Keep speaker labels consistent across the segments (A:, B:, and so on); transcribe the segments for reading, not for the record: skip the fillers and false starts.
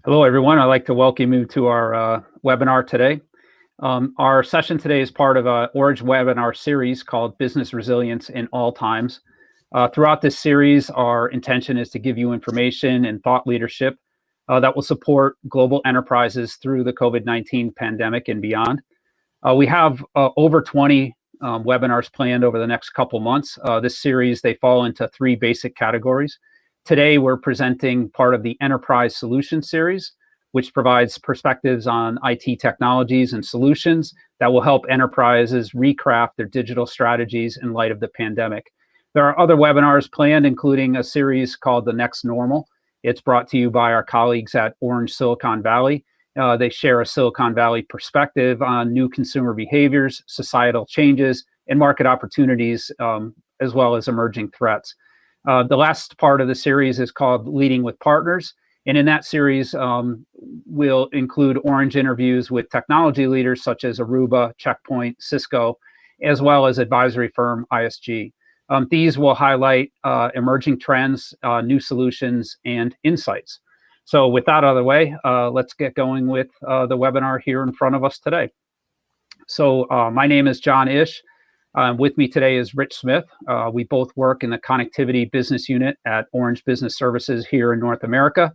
A: Hello, everyone. I'd like to welcome you to our webinar today. Our session today is part of an Orange webinar series called Business Resilience in All Times. Throughout this series, our intention is to give you information and thought leadership that will support global enterprises through the COVID-19 pandemic and beyond. We have over 20 webinars planned over the next couple months. This series, they fall into three basic categories. Today, we're presenting part of the Enterprise Solutions series, which provides perspectives on IT technologies and solutions that will help enterprises recraft their digital strategies in light of the pandemic. There are other webinars planned, including a series called The Next Normal. It's brought to you by our colleagues at Orange Silicon Valley. They share a Silicon Valley perspective on new consumer behaviors, societal changes, and market opportunities, as well as emerging threats. The last part of the series is called Leading with Partners. And in that series, we'll include Orange interviews with technology leaders such as Aruba, Checkpoint, Cisco, as well as advisory firm ISG. These will highlight emerging trends, new solutions, and insights. So with that out of the way, let's get going with the webinar here in front of us today. So my name is John Ish. With me today is Rich Smith. We both work in the connectivity business unit at Orange Business Services here in North America.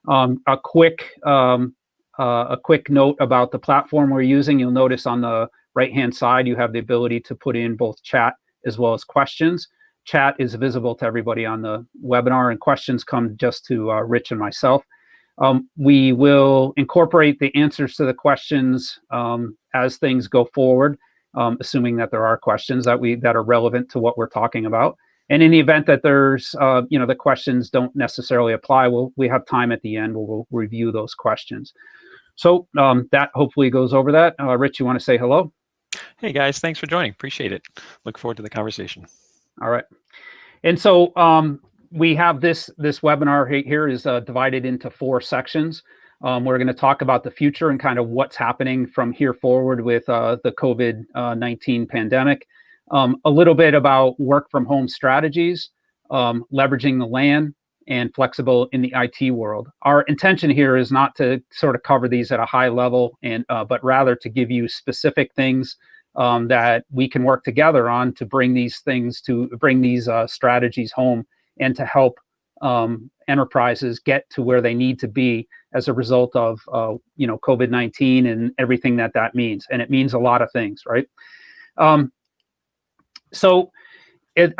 A: A quick note about the platform we're using. You'll notice on the right-hand side, you have the ability to put in both chat as well as questions. Chat is visible to everybody on the webinar, and questions come just to Rich and myself. We will incorporate the answers to the questions as things go forward. Assuming that there are questions that are relevant to what we're talking about. And in the event that there's, the questions don't necessarily apply, we have time at the end where we'll review those questions. So that hopefully goes over that. Rich, you want to say hello?
B: Hey guys, thanks for joining. Appreciate it. Look forward to the conversation.
A: All right. And so we have this webinar here is divided into 4 sections. We're going to talk about the future and kind of what's happening from here forward with the COVID-19 pandemic. A little bit about work from home strategies, leveraging the LAN, and flexible in the IT world. Our intention here is not to sort of cover these at a high level, but rather to give you specific things that we can work together on to bring these strategies home and to help enterprises get to where they need to be as a result of COVID-19 and everything that means. And it means a lot of things, right? I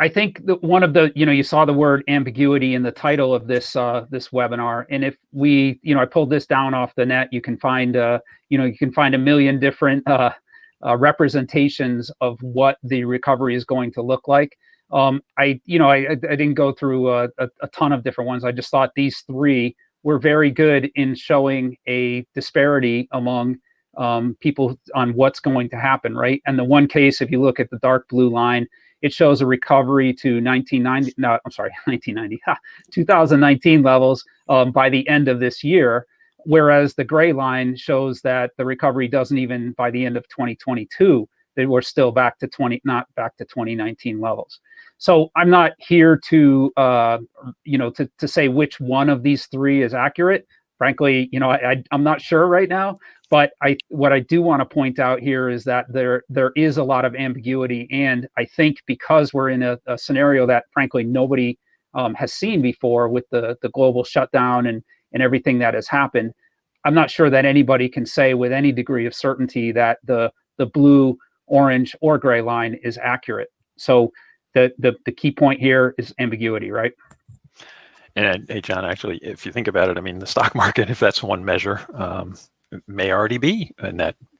A: think that one of the, you saw the word ambiguity in the title of this webinar. And if we, I pulled this down off the net, you can find a million different representations of what the recovery is going to look like. I didn't go through a ton of different ones. I just thought these 3 were very good in showing a disparity among people on what's going to happen, right? And the one case, if you look at the dark blue line, it shows a recovery to 2019 levels by the end of this year, whereas the gray line shows that the recovery doesn't even by the end of 2022. They were still not back to 2019 levels. So I'm not here to say which one of these 3 is accurate. Frankly, I'm not sure right now. But what I do want to point out here is that there is a lot of ambiguity, and I think because we're in a scenario that frankly nobody has seen before with the global shutdown and everything that has happened, I'm not sure that anybody can say with any degree of certainty that the blue, orange, or gray line is accurate. So the key point here is ambiguity, right?
B: And hey, John, actually, if you think about it, I mean, the stock market, if that's one measure, may already be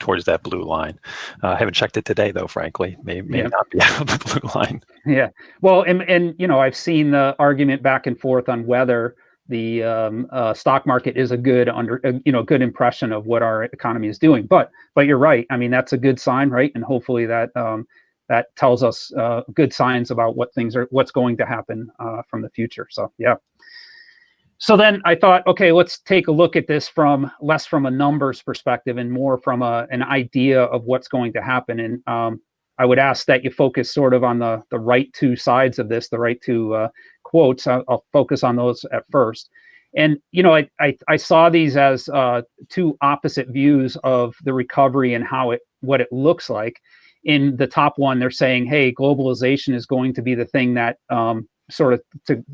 B: towards that blue line. I haven't checked it today, though. Frankly, may not be out of the blue line.
A: Yeah. Well, and I've seen the argument back and forth on whether the stock market is a good good impression of what our economy is doing. But you're right. I mean, that's a good sign, right? And hopefully that tells us good signs about what's going to happen from the future. So yeah. So then I thought, okay, let's take a look at this less from a numbers perspective and more from an idea of what's going to happen. And I would ask that you focus sort of on the right 2 sides of this, the right 2 quotes. I'll focus on those at first. And I saw these as two opposite views of the recovery and what it looks like. In the top one, they're saying, hey, globalization is going to be the thing that sort of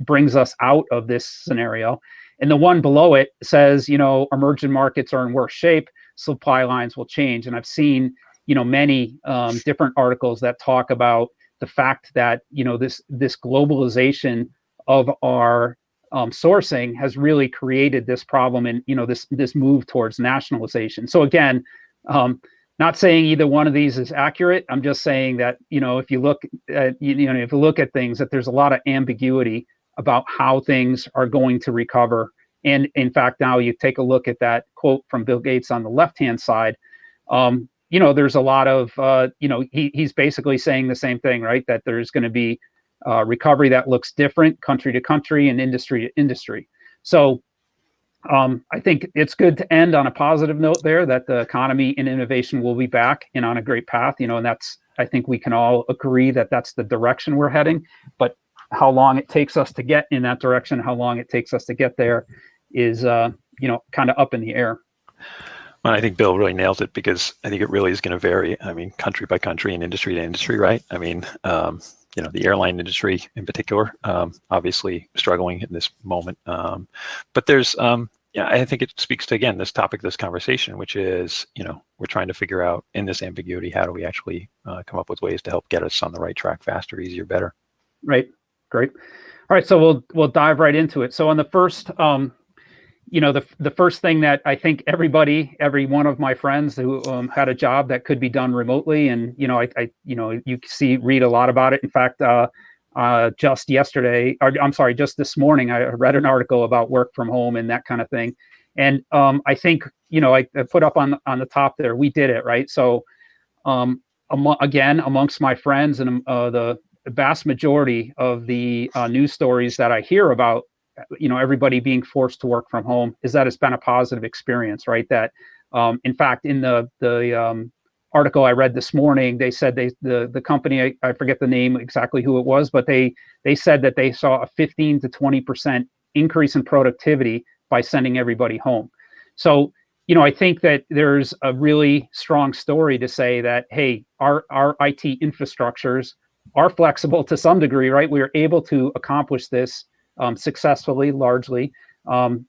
A: brings us out of this scenario. And the one below it says, emerging markets are in worse shape, supply lines will change. And I've seen, many different articles that talk about the fact that, this globalization of our sourcing has really created this problem and, this move towards nationalization. So again, not saying either one of these is accurate. I'm just saying that, if you look at, if you look at things, that there's a lot of ambiguity about how things are going to recover. And in fact, now you take a look at that quote from Bill Gates on the left-hand side, there's a lot of, he's basically saying the same thing, right? That there's going to be recovery that looks different country to country and industry to industry. So I think it's good to end on a positive note there, that the economy and innovation will be back and on a great path, and I think we can all agree that that's the direction we're heading. But how long it takes us to get in that direction, how long it takes us to get there is, kind of up in the air.
B: Well, I think Bill really nails it, because I think it really is going to vary. I mean, country by country and industry to industry, right? I mean, the airline industry in particular, obviously struggling in this moment. But there's, I think it speaks to, again, this topic, this conversation, which is, we're trying to figure out in this ambiguity, how do we actually come up with ways to help get us on the right track faster, easier, better.
A: Right. Great. All right. So we'll dive right into it. So on the first, the first thing that I think every one of my friends who had a job that could be done remotely, and read a lot about it. In fact, just this morning, I read an article about work from home and that kind of thing. And I think I put up on the top there, we did it, right? So again, amongst my friends and the vast majority of the news stories that I hear about, everybody being forced to work from home, is that it's been a positive experience, right? That, in fact, in the article I read this morning, they said the company, I forget the name exactly who it was, but they said that they saw a 15 to 20% increase in productivity by sending everybody home. So, I think that there's a really strong story to say that, hey, our IT infrastructures are flexible to some degree, right? We are able to accomplish this successfully, largely.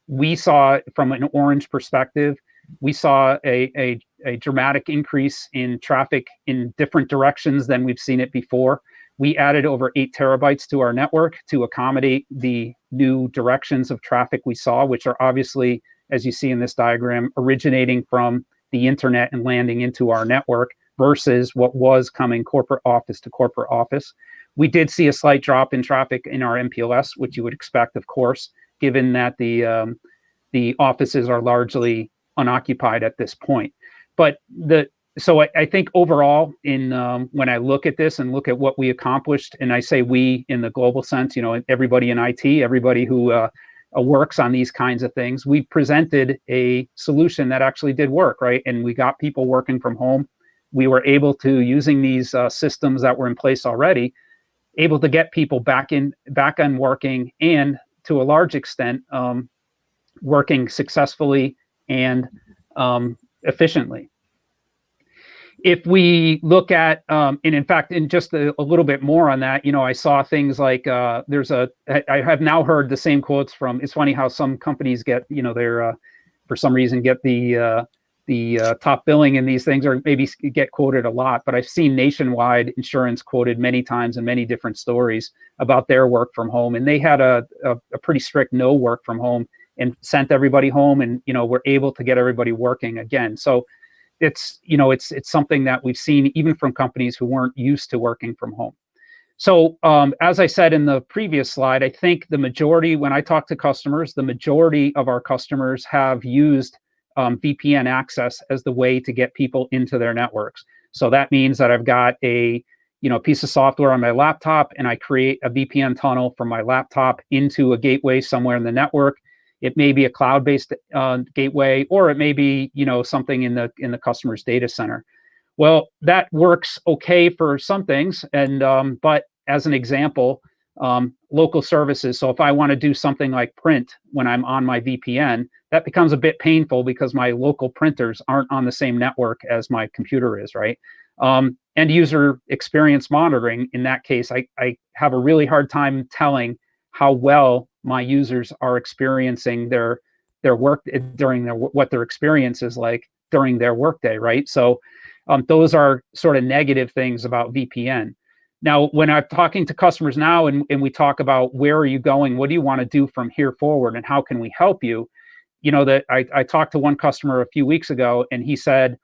A: We saw, from an Orange perspective, we saw a dramatic increase in traffic in different directions than we've seen it before. We added over 8 terabytes to our network to accommodate the new directions of traffic we saw, which are obviously, as you see in this diagram, originating from the internet and landing into our network versus what was coming corporate office to corporate office. We did see a slight drop in traffic in our MPLS, which you would expect, of course, given that the offices are largely unoccupied at this point. But so I think overall, when I look at this and look at what we accomplished, and I say we in the global sense, everybody in IT, everybody who works on these kinds of things, we presented a solution that actually did work, right? And we got people working from home. We were able to, using these systems that were in place already, able to get people back on working, and to a large extent working successfully and efficiently. If we look at, and in fact, in just a little bit more on that, I saw things like I have now heard the same quotes from, it's funny how some companies get, their for some reason get the top billing in these things, or maybe get quoted a lot, but I've seen Nationwide Insurance quoted many times in many different stories about their work from home. And they had a pretty strict no work from home and sent everybody home, and, were able to get everybody working again. So it's something that we've seen even from companies who weren't used to working from home. So as I said in the previous slide, I think the majority, when I talk to customers, the majority of our customers have used VPN access as the way to get people into their networks. So that means that I've got a piece of software on my laptop, and I create a VPN tunnel from my laptop into a gateway somewhere in the network. It may be a cloud-based gateway, or it may be something in the customer's data center. Well, that works okay for some things, and but as an example, local services. So if I want to do something like print when I'm on my VPN, that becomes a bit painful because my local printers aren't on the same network as my computer is, right? End user experience monitoring, in that case, I have a really hard time telling how well my users are experiencing their work during what their experience is like during their workday, right? So those are sort of negative things about VPN. Now, when I'm talking to customers now and we talk about where are you going, what do you want to do from here forward, and how can we help you? That I talked to one customer a few weeks ago, and he said,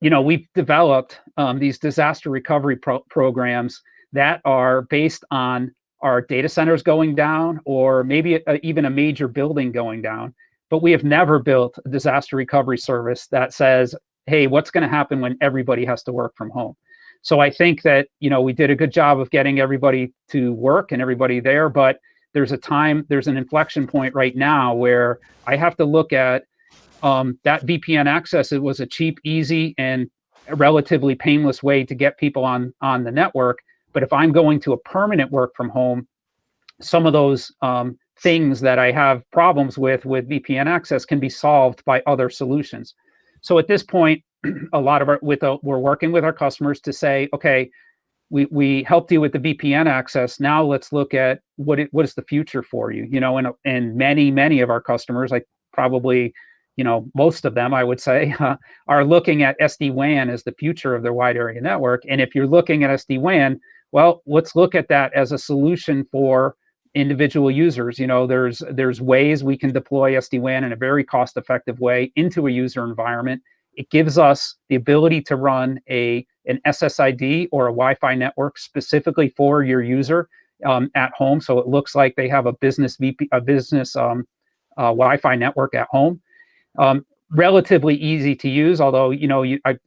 A: we've developed these disaster recovery programs that are based on our data centers going down, or maybe even a major building going down. But we have never built a disaster recovery service that says, hey, what's going to happen when everybody has to work from home? So I think that, we did a good job of getting everybody to work and everybody there, but there's an inflection point right now where I have to look at that VPN access. It was a cheap, easy, and relatively painless way to get people on the network. But if I'm going to a permanent work from home, some of those things that I have problems with VPN access can be solved by other solutions. So at this point, a lot of we're working with our customers to say, okay, we helped you with the VPN access. Now let's look at what is the future for you. And many of our customers, like probably, most of them, I would say, are looking at SD-WAN as the future of their wide area network. And if you're looking at SD-WAN, well, let's look at that as a solution for individual users. There's ways we can deploy SD-WAN in a very cost-effective way into a user environment. It gives us the ability to run an SSID or a Wi-Fi network specifically for your user at home, so it looks like they have a business Wi-Fi network at home. Relatively easy to use, although I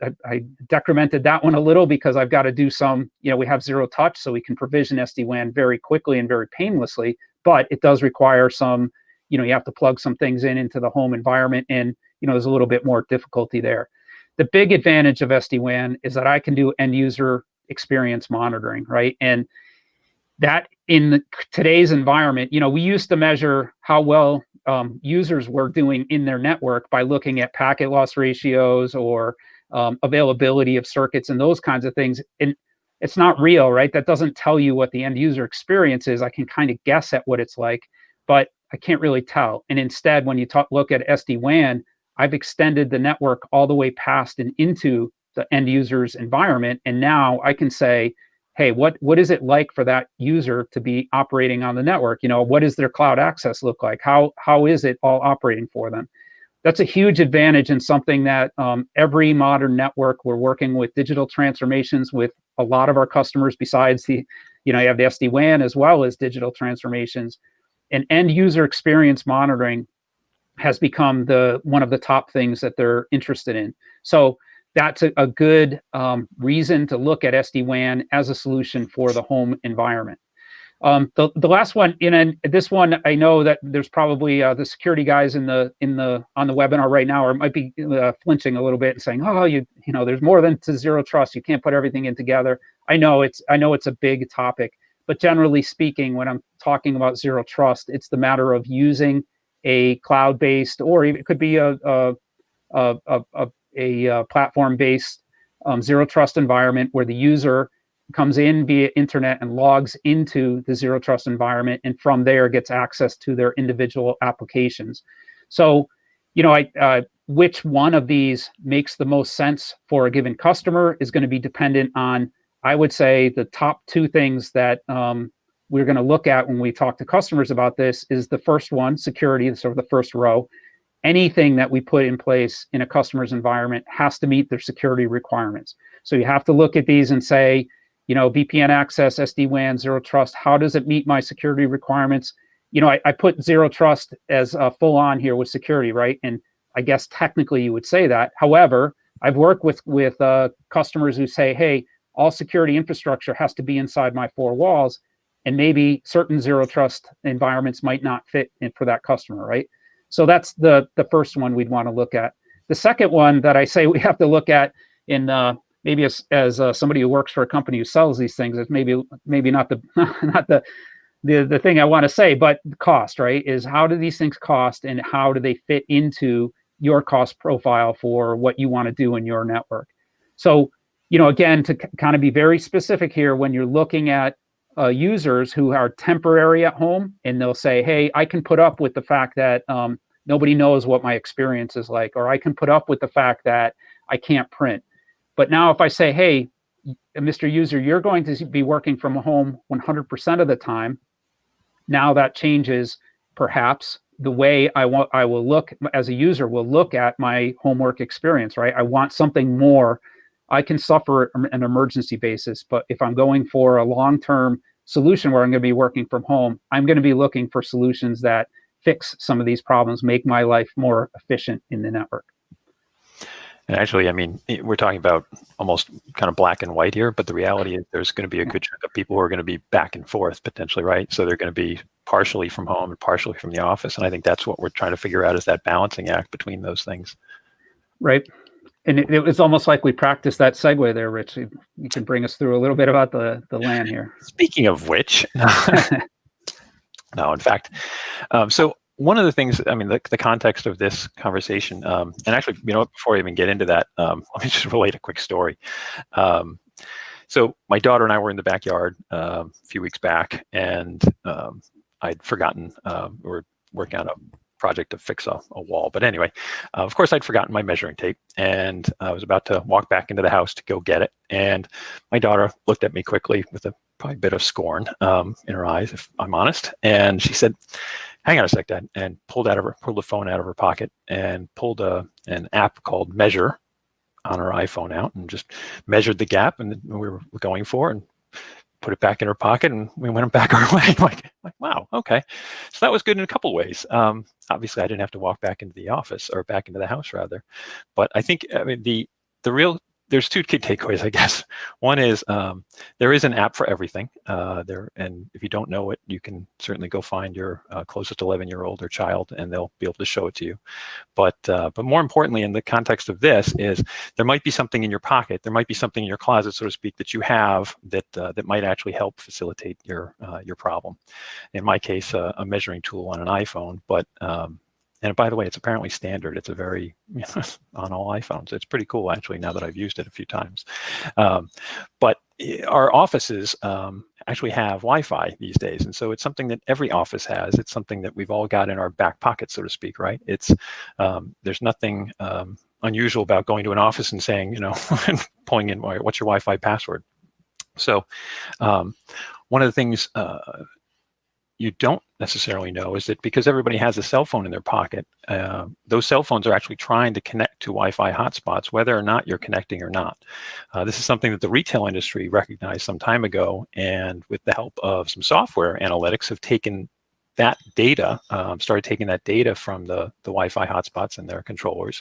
A: decremented that one a little because I've got to do some. We have zero touch, so we can provision SD-WAN very quickly and very painlessly. But it does require some. You have to plug some things into the home environment, and there's a little bit more difficulty there. The big advantage of SD-WAN is that I can do end user experience monitoring, right? And that in today's environment, we used to measure how well users were doing in their network by looking at packet loss ratios or availability of circuits and those kinds of things. And it's not real, right? That doesn't tell you what the end user experience is. I can kind of guess at what it's like, but I can't really tell. And instead, when you look at SD-WAN, I've extended the network all the way past and into the end user's environment. And now I can say, hey, what is it like for that user to be operating on the network? What does their cloud access look like? How is it all operating for them? That's a huge advantage, and something that every modern network, we're working with digital transformations with a lot of our customers. Besides you have the SD-WAN as well as digital transformations, and end user experience monitoring has become one of the top things that they're interested in. So that's a good reason to look at SD-WAN as a solution for the home environment. The last one, and this one, I know that there's probably the security guys on the webinar right now, or might be flinching a little bit and saying, "Oh, there's more than to zero trust. You can't put everything in together." I know it's a big topic, but generally speaking, when I'm talking about zero trust, it's the matter of using a cloud-based, or it could be a platform-based zero trust environment where the user comes in via internet and logs into the zero trust environment, and from there gets access to their individual applications. So, which one of these makes the most sense for a given customer is going to be dependent on, I would say, the top two things that we're going to look at when we talk to customers about this is the first one, security, sort of the first row. Anything that we put in place in a customer's environment has to meet their security requirements. So you have to look at these and say, VPN access, SD-WAN, zero trust, how does it meet my security requirements? I put zero trust as full on here with security, right? And I guess technically you would say that. However, I've worked with customers who say, hey, all security infrastructure has to be inside my four walls, and maybe certain zero trust environments might not fit in for that customer, right? So that's the first one we'd want to look at. The second one that I say we have to look at in maybe as somebody who works for a company who sells these things, it's maybe not the not the thing I want to say, but cost, right? Is how do these things cost, and how do they fit into your cost profile for what you want to do in your network? So, again, to kind of be very specific here, when you're looking at users who are temporary at home, and they'll say, hey, I can put up with the fact that nobody knows what my experience is like, or I can put up with the fact that I can't print. But now if I say, hey, Mr. User, you're going to be working from home 100% of the time, now that changes perhaps the way I will look as a user, will look at my homework experience, right? I want something more. I can suffer an emergency basis, but if I'm going for a long-term solution where I'm going to be working from home, I'm going to be looking for solutions that fix some of these problems, make my life more efficient in the network.
B: And actually, I mean, we're talking about almost kind of black and white here, but the reality is there's going to be a good chunk of people who are going to be back and forth potentially, right? So they're going to be partially from home and partially from the office. And I think that's what we're trying to figure out, is that balancing act between those things.
A: Right. And it was almost like we practiced that segue there, Rich. You can bring us through a little bit about the LAN here.
B: Speaking of which, no, in fact, so one of the things, I mean, the context of this conversation, and actually, before I even get into that, let me just relate a quick story. So my daughter and I were in the backyard a few weeks back, and I'd forgotten, we were working on a project to fix a wall. But anyway, of course, I'd forgotten my measuring tape, and I was about to walk back into the house to go get it. And my daughter looked at me quickly with probably a bit of scorn in her eyes, if I'm honest. And she said, hang on a sec, Dad, and pulled the phone out of her pocket and pulled an app called Measure on her iPhone out, and just measured the gap and we were going for, and put it back in her pocket, and we went back our way. like, wow, okay. So that was good in a couple of ways. Obviously, I didn't have to walk back into the office, or back into the house rather. But I think, I mean, there's two key takeaways, I guess. One is there is an app for everything there, and if you don't know it, you can certainly go find your closest 11-year-old or child, and they'll be able to show it to you. But more importantly, in the context of this, is there might be something in your pocket, there might be something in your closet, so to speak, that you have that might actually help facilitate your problem. In my case, a measuring tool on an iPhone, but and by the way, it's apparently standard. It's a very, on all iPhones. It's pretty cool, actually, now that I've used it a few times. But our offices actually have Wi-Fi these days. And so it's something that every office has. It's something that we've all got in our back pocket, so to speak, right? There's nothing unusual about going to an office and saying, and pulling in, what's your Wi-Fi password? So one of the things you don't necessarily know is that because everybody has a cell phone in their pocket, those cell phones are actually trying to connect to Wi-Fi hotspots, whether or not you're connecting or not. This is something that the retail industry recognized some time ago, and with the help of some software analytics, have taken that data, started taking that data from the Wi-Fi hotspots and their controllers,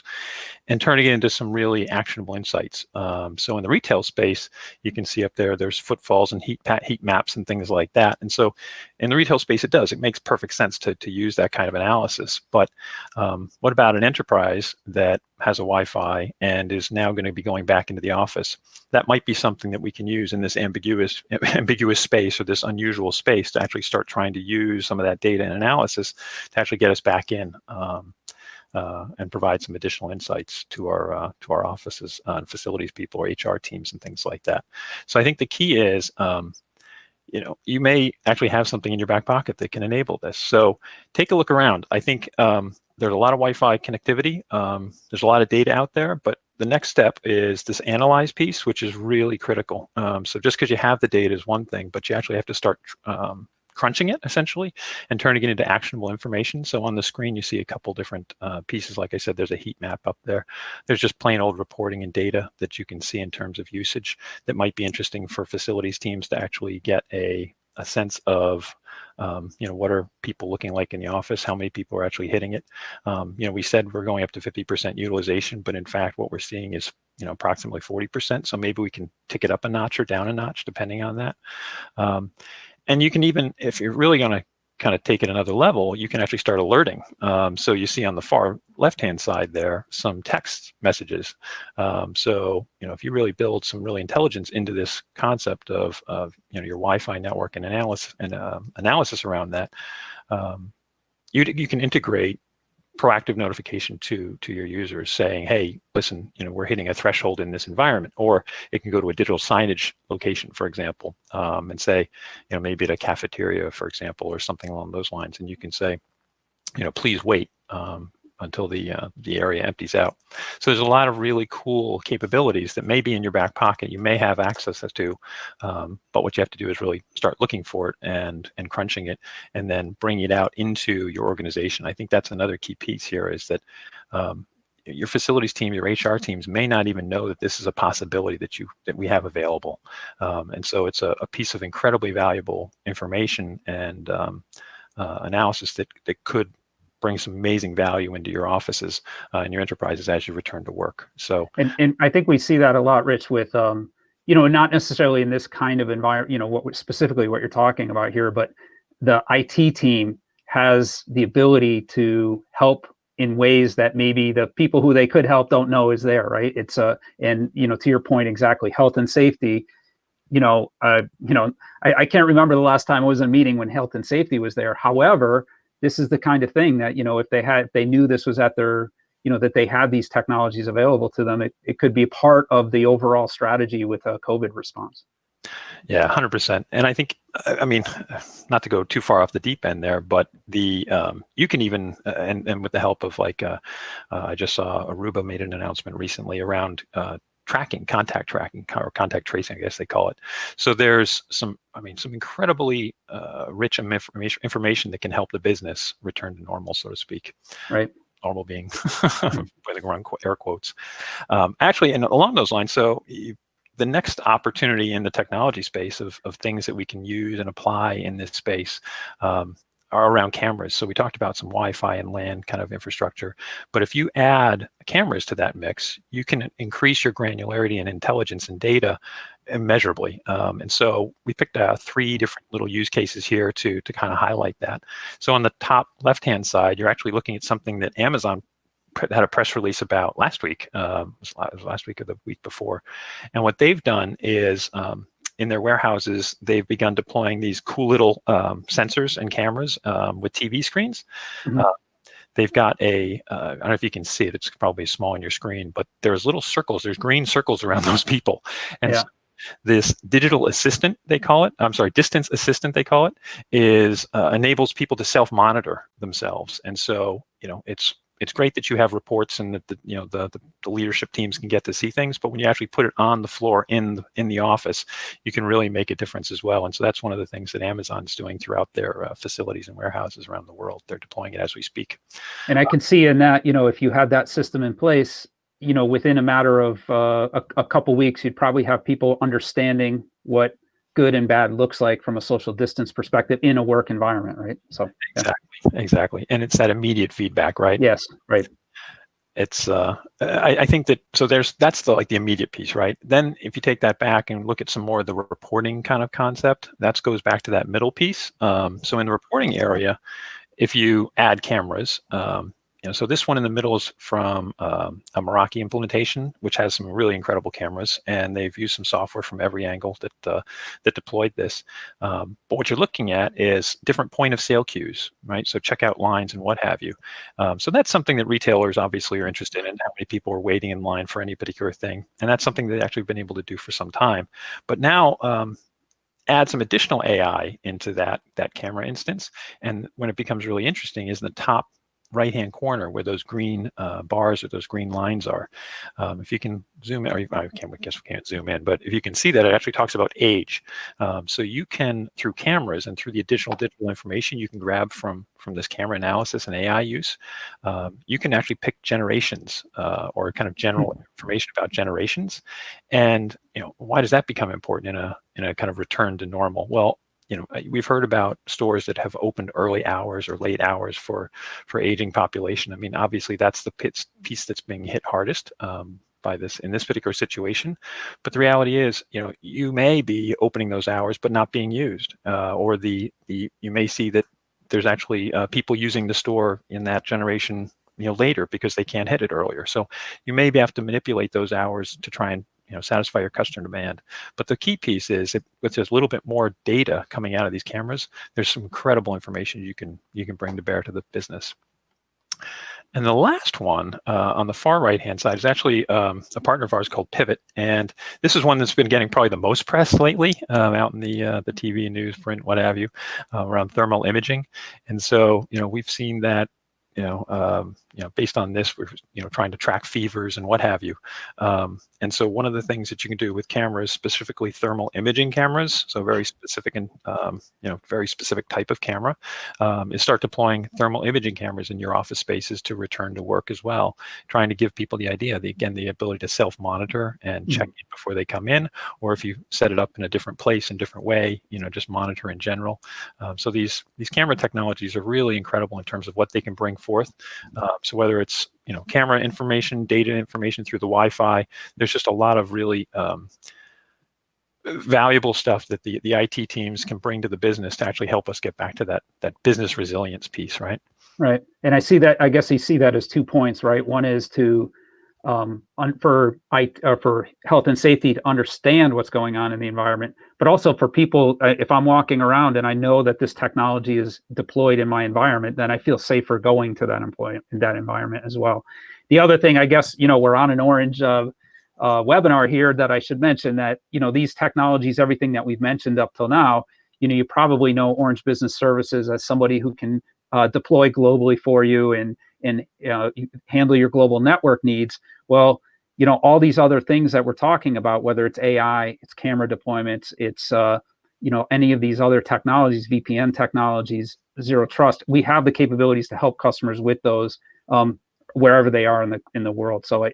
B: and turning it into some really actionable insights. So in the retail space, you can see up there, there's footfalls and heat maps and things like that. And so in the retail space, it makes perfect sense to use that kind of analysis. But what about an enterprise that has a Wi-Fi and is now going to be going back into the office? That might be something that we can use in this ambiguous space, or this unusual space, to actually start trying to use some of that data and analysis to actually get us back in and provide some additional insights to our offices and facilities people, or HR teams and things like that. So I think the key is, you may actually have something in your back pocket that can enable this. So take a look around. I think there's a lot of Wi-Fi connectivity. There's a lot of data out there, but the next step is this analyze piece, which is really critical. So just because you have the data is one thing, but you actually have to start crunching it, essentially, and turning it into actionable information. So on the screen, you see a couple different pieces. Like I said, there's a heat map up there. There's just plain old reporting and data that you can see in terms of usage that might be interesting for facilities teams to actually get a sense of, what are people looking like in the office? How many people are actually hitting it? We said we're going up to 50% utilization, but in fact, what we're seeing is, approximately 40%. So maybe we can tick it up a notch or down a notch, depending on that. And you can even, if you're really going to kind of take it another level, you can actually start alerting. So you see on the far left-hand side there some text messages. So if you really build some really intelligence into this concept of your Wi-Fi network and analysis around that, you can integrate proactive notification to your users saying, hey, listen, we're hitting a threshold in this environment. Or it can go to a digital signage location, for example, and say, maybe at a cafeteria, for example, or something along those lines. And you can say, please wait until the area empties out. So there's a lot of really cool capabilities that may be in your back pocket. You may have access to, but what you have to do is really start looking for it and crunching it, and then bringing it out into your organization. I think that's another key piece here, is that your facilities team, your HR teams may not even know that this is a possibility that we have available. And so it's a piece of incredibly valuable information and analysis that could bring some amazing value into your offices and your enterprises as you return to work. So,
A: and I think we see that a lot, Rich, with not necessarily in this kind of environment, specifically what you're talking about here, but the IT team has the ability to help in ways that maybe the people who they could help don't know is there, right? It's and to your point, exactly, health and safety. I can't remember the last time I was in a meeting when health and safety was there. However, this is the kind of thing that, if they knew this was at their, that they had these technologies available to them, it could be part of the overall strategy with a COVID response.
B: Yeah, 100%. And I think, not to go too far off the deep end there, but you can even, and with the help of I just saw Aruba made an announcement recently around contact tracking, or contact tracing, I guess they call it. So there's some incredibly rich information that can help the business return to normal, so to speak.
A: Right.
B: Normal being putting around air quotes. Actually, and along those lines, the next opportunity in the technology space of things that we can use and apply in this space are around cameras. So we talked about some Wi-Fi and LAN kind of infrastructure, but if you add cameras to that mix, you can increase your granularity and intelligence and data immeasurably. And so we picked 3 different little use cases here to kind of highlight that. So on the top left-hand side, you're actually looking at something that Amazon had a press release about last week. It was last week or the week before. And what they've done is in their warehouses, they've begun deploying these cool little sensors and cameras with TV screens.
A: Mm-hmm.
B: They've got I don't know if you can see it, it's probably small on your screen, but there's little circles, there's green circles around those people. And so this digital assistant, they call it, distance assistant, they call it, enables people to self-monitor themselves. And so, it's great that you have reports and that the leadership teams can get to see things, but when you actually put it on the floor in the office, you can really make a difference as well. And so that's one of the things that Amazon's doing throughout their facilities and warehouses around the world. They're deploying it as we speak.
A: And I can see in that, if you had that system in place, within a matter of a couple weeks, you'd probably have people understanding what good and bad looks like from a social distance perspective in a work environment, right? So
B: exactly. And it's that immediate feedback, right?
A: Yes, right.
B: It's I think that that's the immediate piece, right? Then if you take that back and look at some more of the reporting kind of concept, that goes back to that middle piece. So in the reporting area, if you add cameras, so this one in the middle is from a Meraki implementation, which has some really incredible cameras, and they've used some software from every angle that deployed this. But what you're looking at is different point of sale queues, right? So checkout lines and what have you. So that's something that retailers obviously are interested in, how many people are waiting in line for any particular thing. And that's something they've actually been able to do for some time. But now, add some additional AI into that camera instance. And when it becomes really interesting is the top right-hand corner where those green bars or those green lines are. If you can zoom in, or I guess we can't zoom in, but if you can see that, it actually talks about age. So you can, through cameras and through the additional digital information you can grab from this camera analysis and AI use, you can actually pick generations or kind of general information about generations. And why does that become important in a kind of return to normal? Well, we've heard about stores that have opened early hours or late hours for aging population. I mean, obviously that's the piece that's being hit hardest by this in this particular situation. But the reality is, you may be opening those hours but not being used, or you may see that there's actually people using the store in that generation, later because they can't hit it earlier. So you maybe have to manipulate those hours to try and satisfy your customer demand. But the key piece is with just a little bit more data coming out of these cameras, there's some incredible information you can bring to bear to the business. And the last one on the far right-hand side is actually a partner of ours called Pivot. And this is one that's been getting probably the most press lately out in the TV, news, print, what have you, around thermal imaging. And so, we've seen that, based on this, we're, trying to track fevers and what have you. And so one of the things that you can do with cameras, specifically thermal imaging cameras, so very specific and, very specific type of camera, is start deploying thermal imaging cameras in your office spaces to return to work as well, trying to give people the idea, the ability to self-monitor and check in before they come in, or if you set it up in a different place, in a different way, just monitor in general. So these camera technologies are really incredible in terms of what they can bring forth. So whether it's camera information, data information through the Wi-Fi, there's just a lot of really valuable stuff that the IT teams can bring to the business to actually help us get back to that business resilience piece, right?
A: Right, and I see that. I guess you see that as 2 points, right? One is to for health and safety to understand what's going on in the environment, but also for people, if I'm walking around and I know that this technology is deployed in my environment, then I feel safer going to that environment as well. The other thing, I guess, we're on an Orange webinar here that I should mention that, these technologies, everything that we've mentioned up till now, you probably know Orange Business Services as somebody who can deploy globally for you and handle your global network needs. Well, all these other things that we're talking about, whether it's AI, it's camera deployments, it's any of these other technologies, VPN technologies, zero trust, we have the capabilities to help customers with those wherever they are in the world. So I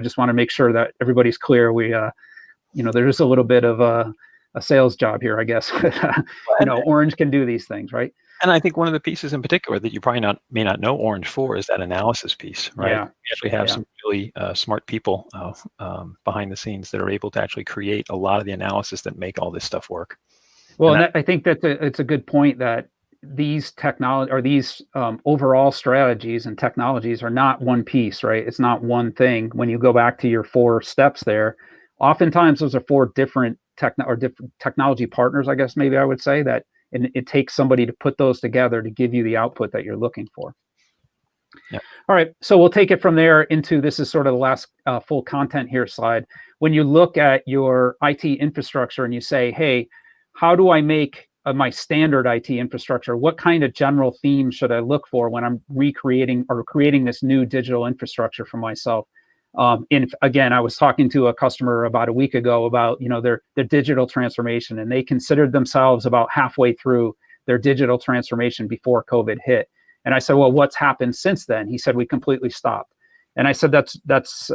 A: just want to make sure that everybody's clear. We there's a little bit of a sales job here, I guess. Orange can do these things, right?
B: And I think one of the pieces in particular that you probably may not know Orange for is that analysis piece, right?
A: Yeah.
B: We actually have some really smart people behind the scenes that are able to actually create a lot of the analysis that make all this stuff work.
A: Well, and I think that it's a good point that these technology or these overall strategies and technologies are not one piece, right? It's not one thing. When you go back to your 4 steps there, oftentimes those are 4 different technology partners, I guess maybe I would say that. And it takes somebody to put those together to give you the output that you're looking for.
B: Yeah.
A: All right, so we'll take it from there into, this is sort of the last full content here slide. When you look at your IT infrastructure and you say, hey, how do I make my standard IT infrastructure? What kind of general themes should I look for when I'm recreating or creating this new digital infrastructure for myself? And again, I was talking to a customer about a week ago about their digital transformation, and they considered themselves about halfway through their digital transformation before COVID hit. And I said, well, what's happened since then? He said, we completely stopped. And I said, that's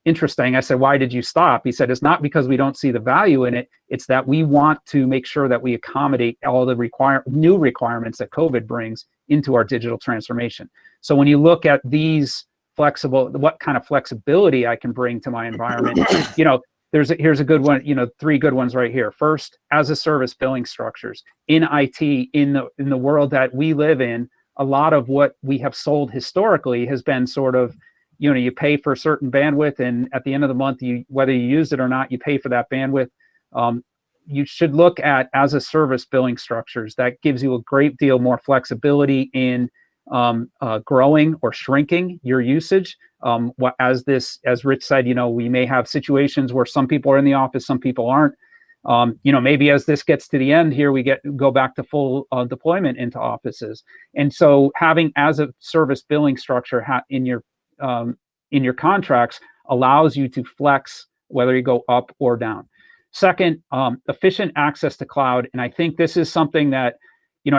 A: interesting. I said, why did you stop? He said, it's not because we don't see the value in it. It's that we want to make sure that we accommodate all the new requirements that COVID brings into our digital transformation. So when you look at these what kind of flexibility I can bring to my environment, here's a good one, 3 good ones right here. First, as a service billing structures in IT, in the world that we live in, a lot of what we have sold historically has been sort of, you pay for a certain bandwidth, and at the end of the month, whether you use it or not, you pay for that bandwidth. You should look at as a service billing structures. That gives you a great deal more flexibility in growing or shrinking your usage. As Rich said, we may have situations where some people are in the office, some people aren't. Maybe as this gets to the end here, we go back to full deployment into offices. And so having as a service billing structure in your contracts allows you to flex whether you go up or down. Second, efficient access to cloud. And I think this is something that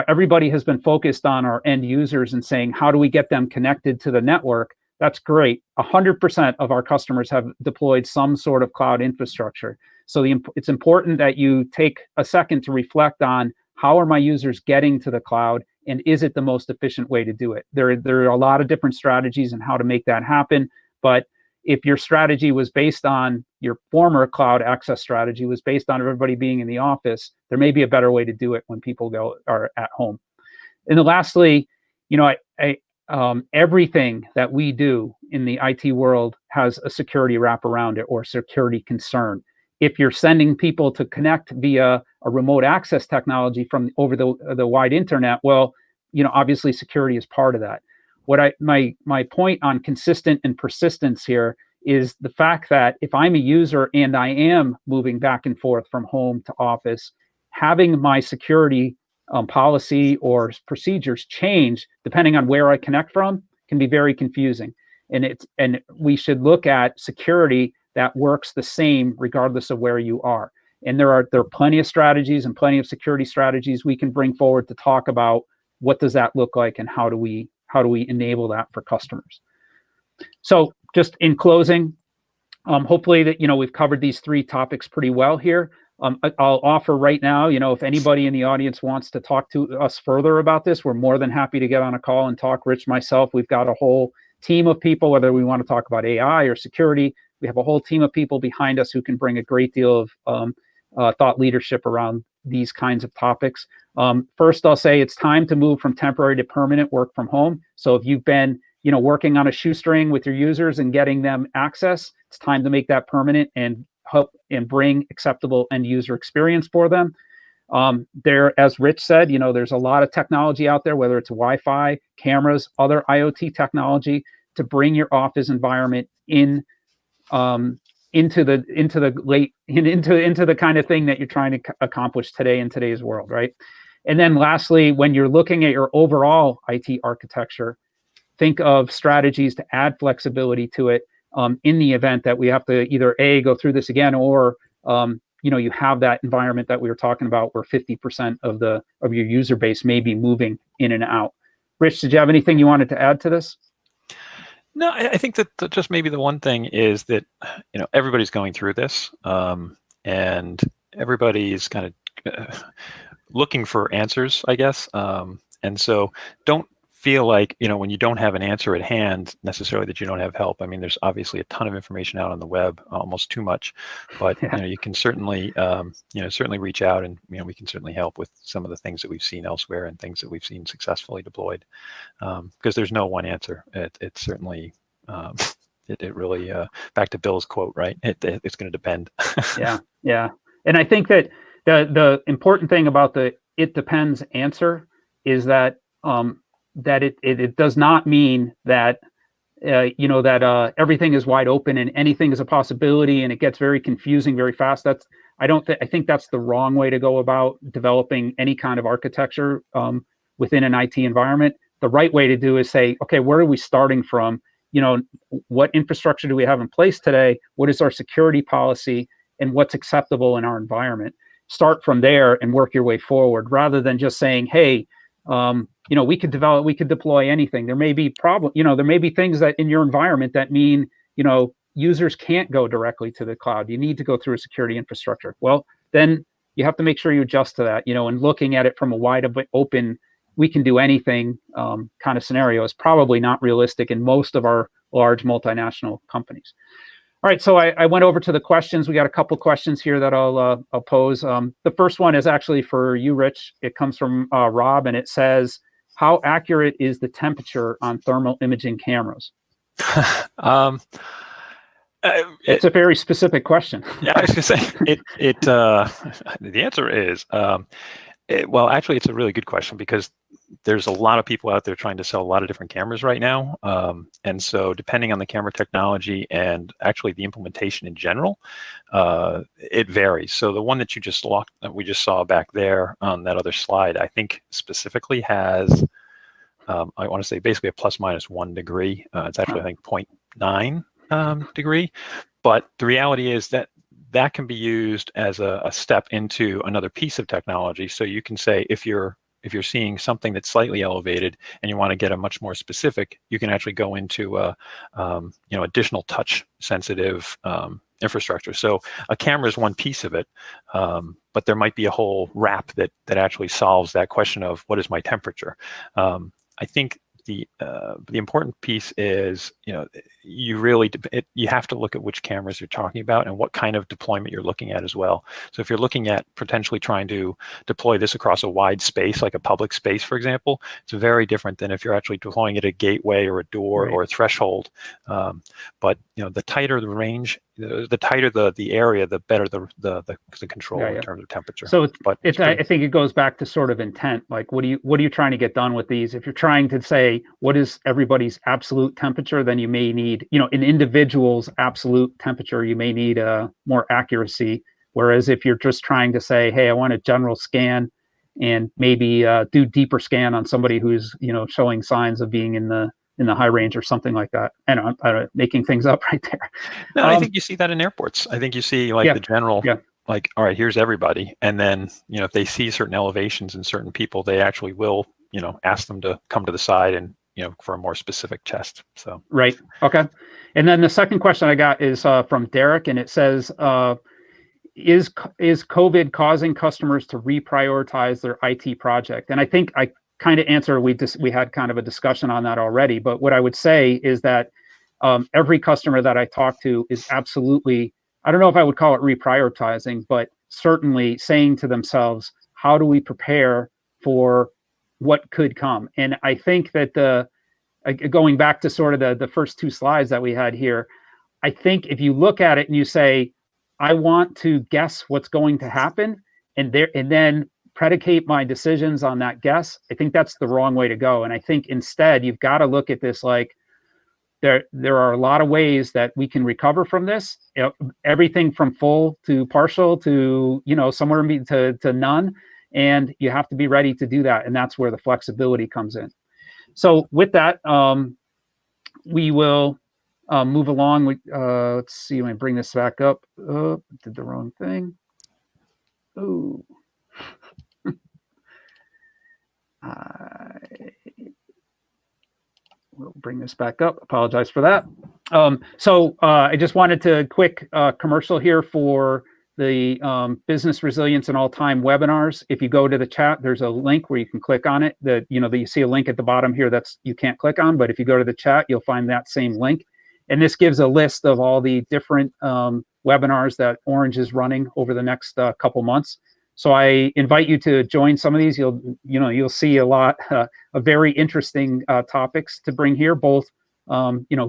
A: everybody has been focused on our end users and saying, how do we get them connected to the network? That's great. 100% of our customers have deployed some sort of cloud infrastructure. So it's important that you take a second to reflect on how are my users getting to the cloud, and is it the most efficient way to do it? There are a lot of different strategies on how to make that happen. But if your strategy was based on your former cloud access strategy was based on everybody being in the office, there may be a better way to do it when people are at home. And then lastly, everything that we do in the IT world has a security wrap around it or security concern. If you're sending people to connect via a remote access technology from over the wide internet, well, obviously security is part of that. My point on consistent and persistence here is the fact that if I'm a user and I am moving back and forth from home to office, having my security policy or procedures change depending on where I connect from can be very confusing. And we should look at security that works the same regardless of where you are. And there are plenty of strategies and plenty of security strategies we can bring forward to talk about what does that look like and how do we enable that for customers. So just in closing, hopefully that we've covered these three topics pretty well here. I'll offer right now, if anybody in the audience wants to talk to us further about this, we're more than happy to get on a call and talk. Rich, myself, we've got a whole team of people, whether we want to talk about AI or security, we have a whole team of people behind us who can bring a great deal of thought leadership around these kinds of topics. First, I'll say it's time to move from temporary to permanent work from home. So if you've been working on a shoestring with your users and getting them access, it's time to make that permanent and help and bring acceptable end user experience for them. There, as Rich said, there's a lot of technology out there, whether it's Wi-Fi, cameras, other IoT technology, to bring your office environment into the kind of thing that you're trying to accomplish today in today's world, right? And then lastly, when you're looking at your overall IT architecture, think of strategies to add flexibility to it in the event that we have to either go through this again, or you have that environment that we were talking about where 50% of your user base may be moving in and out. Rich, did you have anything you wanted to add to this?
B: No, I think that just maybe the one thing is that everybody's going through this, and everybody's kind of looking for answers, I guess. And so don't feel like when you don't have an answer at hand necessarily that you don't have help. I mean, there's obviously a ton of information out on the web, almost too much, but you can certainly certainly reach out, and we can certainly help with some of the things that we've seen elsewhere and things that we've seen successfully deployed, because there's no one answer. It's certainly it really back to Bill's quote, right? It's going to depend.
A: yeah And I think that the important thing about the "it depends" answer is that that it does not mean that everything is wide open and anything is a possibility, and it gets very confusing very fast. I think that's the wrong way to go about developing any kind of architecture within an IT environment. The right way to do is say, okay, where are we starting from? What infrastructure do we have in place today? What is our security policy, and what's acceptable in our environment? Start from there and work your way forward, rather than just saying, hey, we could deploy anything. There may be there may be things that in your environment that mean, users can't go directly to the cloud. You need to go through a security infrastructure. Well, then you have to make sure you adjust to that, and looking at it from a wide open, we can do anything kind of scenario is probably not realistic in most of our large multinational companies. All right, so I went over to the questions. We got a couple questions here that I'll pose. The first one is actually for you, Rich. It comes from Rob, and it says, how accurate is the temperature on thermal imaging cameras? It's a very specific question.
B: Yeah, I was going to say, the answer is, well, actually, it's a really good question, because there's a lot of people out there trying to sell a lot of different cameras right now. And so depending on the camera technology and actually the implementation in general, it varies. So the one that we just saw back there on that other slide, I think specifically has, I want to say basically a ±1 degree. It's actually, I think, 0.9 degree. But the reality is that can be used as a step into another piece of technology. So you can say, if you're seeing something that's slightly elevated and you want to get a much more specific, you can actually go into additional touch sensitive infrastructure. So a camera is one piece of it, but there might be a whole wrap that actually solves that question of what is my temperature. I think the important piece is, you really you have to look at which cameras you're talking about and what kind of deployment you're looking at as well. So if you're looking at potentially trying to deploy this across a wide space, like a public space, for example, it's very different than if you're actually deploying it at a gateway or a door or a threshold. But the tighter the range, the tighter the area, the better the control in terms of temperature.
A: So I think it goes back to sort of intent. Like, what are you trying to get done with these? If you're trying to say what is everybody's absolute temperature, then you may need, an individual's absolute temperature, you may need more accuracy. Whereas if you're just trying to say, hey, I want a general scan and maybe do deeper scan on somebody who's, showing signs of being in the high range or something like that. And I'm making things up right there.
B: No, I think you see that in airports. I think you see the general, like, all right, here's everybody. And then, if they see certain elevations in certain people, they actually will, ask them to come to the side and, for a more specific test. So. Right.
A: Okay. And then the second question I got is from Derek, and it says, is COVID causing customers to reprioritize their IT project? And I think I kind of answer, we had kind of a discussion on that already, but what I would say is that every customer that I talk to is absolutely, I don't know if I would call it reprioritizing, but certainly saying to themselves, how do we prepare for what could come? And I think that going back to sort of the first two slides that we had here, I think if you look at it and you say, I want to guess what's going to happen, and then predicate my decisions on that guess, I think that's the wrong way to go. And I think instead you've got to look at this like there are a lot of ways that we can recover from this. Everything from full to partial to somewhere to none, and you have to be ready to do that. And that's where the flexibility comes in. So with that, we will move along. Let's see. Let me bring this back up. Oh, did the wrong thing. Oh. We'll bring this back up. Apologize for that. So I just wanted to quick commercial here for the business resilience and all-time webinars. If you go to the chat, there's a link where you can click on it. That you see a link at the bottom here that's you can't click on, but if you go to the chat, you'll find that same link. And this gives a list of all the different webinars that Orange is running over the next couple months. So I invite you to join some of these. You'll see a lot of very interesting topics to bring here, both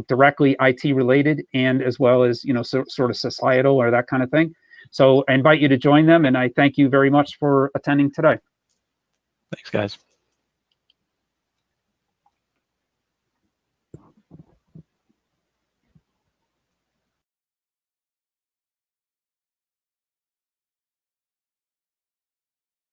A: directly IT related and as well as sort of societal or that kind of thing. So I invite you to join them, and I thank you very much for attending today.
B: Thanks, guys.